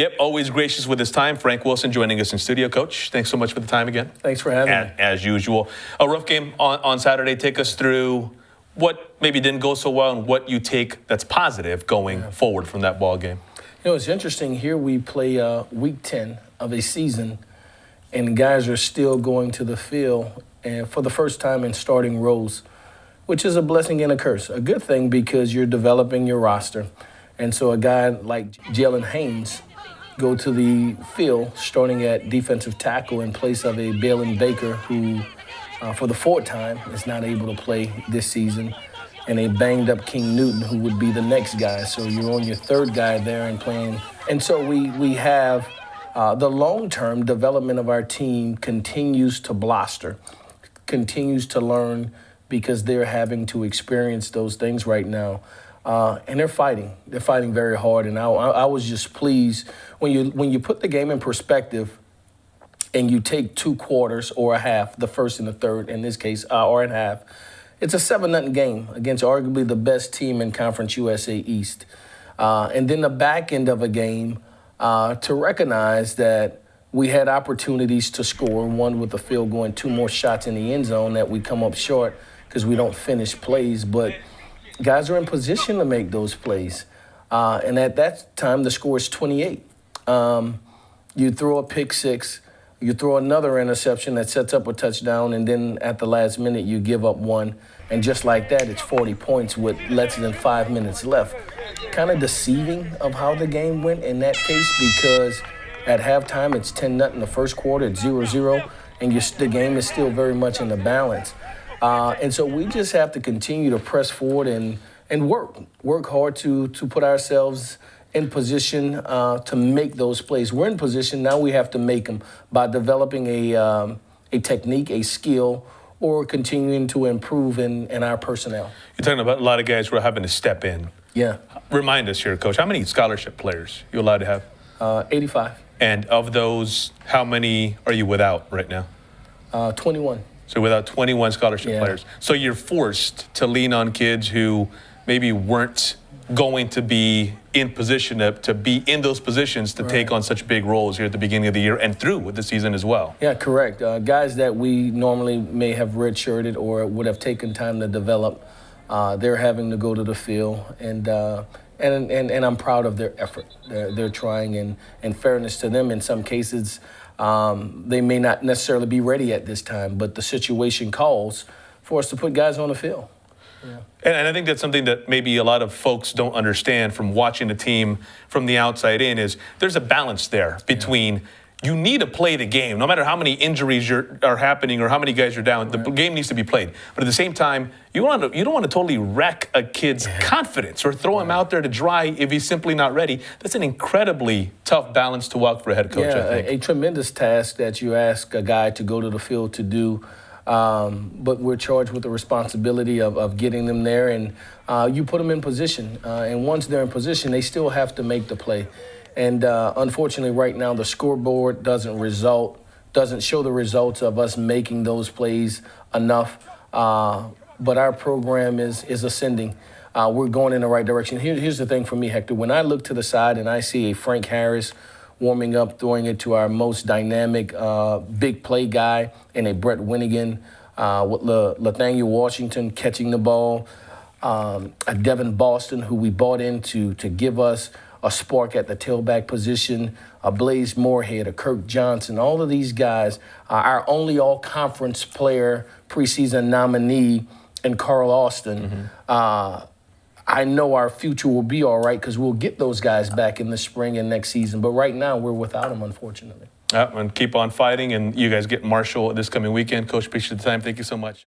Yep, always gracious with his time. Frank Wilson joining us in studio. Coach, thanks so much for the time again. Thanks for having me. As usual. A rough game on Saturday. Take us through what maybe didn't go so well and what you take that's positive going forward from that ball game. You know, it's interesting. Here we play week 10 of a season, and guys are still going to the field and for the first time in starting roles, which is a blessing and a curse. A good thing because you're developing your roster. And so a guy like Jalen Haynes go to the field starting at defensive tackle in place of a Balin Baker who, for the fourth time, is not able to play this season, and a banged-up King Newton who would be the next guy. So you're on your third guy there and playing. And so we have the long-term development of our team continues to bluster, continues to learn because they're having to experience those things right now. And they're fighting. They're fighting very hard. And I was just pleased when you put the game in perspective and you take 2 quarters or a half, the first and the third, in this case, or in half. It's a 7-0 game against arguably the best team in Conference USA East. And then the back end of a game to recognize that we had opportunities to score, one with the field goal and 2 more shots in the end zone that we come up short because we don't finish plays. But guys are in position to make those plays. And at that time, the score is 28. You throw a pick 6, you throw another interception that sets up a touchdown, and then at the last minute, you give up 1. And just like that, it's 40 points with less than 5 minutes left. Kind of deceiving of how the game went in that case because at halftime, it's 10-0 the first quarter, it's 0-0, and the game is still very much in the balance. And so we just have to continue to press forward and work hard to put ourselves in position to make those plays. We're in position, now we have to make them by developing a technique, a skill, or continuing to improve in our personnel. You're talking about a lot of guys who are having to step in. Yeah. Remind us here, Coach, how many scholarship players are you allowed to have? 85. And of those, how many are you without right now? 21. So without 21 scholarship players. So you're forced to lean on kids who maybe weren't going to be in position to be in those positions to take on such big roles here at the beginning of the year and through with the season as well. Yeah, correct. Guys that we normally may have redshirted or would have taken time to develop, they're having to go to the field, and I'm proud of their effort. They're trying, and in fairness to them, in some cases, they may not necessarily be ready at this time, but the situation calls for us to put guys on the field. Yeah. And I think that's something that maybe a lot of folks don't understand from watching the team from the outside in is there's a balance there between you need to play the game. No matter how many injuries are happening or how many guys are down, the game needs to be played. But at the same time, you don't want to totally wreck a kid's confidence or throw him out there to dry if he's simply not ready. That's an incredibly tough balance to walk for a head coach, I think. A tremendous task that you ask a guy to go to the field to do. But we're charged with the responsibility of getting them there, and you put them in position. And once they're in position, they still have to make the play. And unfortunately, right now, the scoreboard doesn't show the results of us making those plays enough. But our program is ascending. We're going in the right direction. Here's the thing for me, Hector. When I look to the side and I see a Frank Harris warming up, throwing it to our most dynamic big play guy and a Brett Winnigan, with Nathaniel Washington catching the ball, a Devin Boston who we bought in to give us a spark at the tailback position, a Blaze Moorhead, a Kirk Johnson, all of these guys, our only all-conference player, preseason nominee, and Carl Austin. I know our future will be all right because we'll get those guys back in the spring and next season. But right now, we're without them, unfortunately. And keep on fighting, and you guys get Marshall this coming weekend. Coach, appreciate the time. Thank you so much.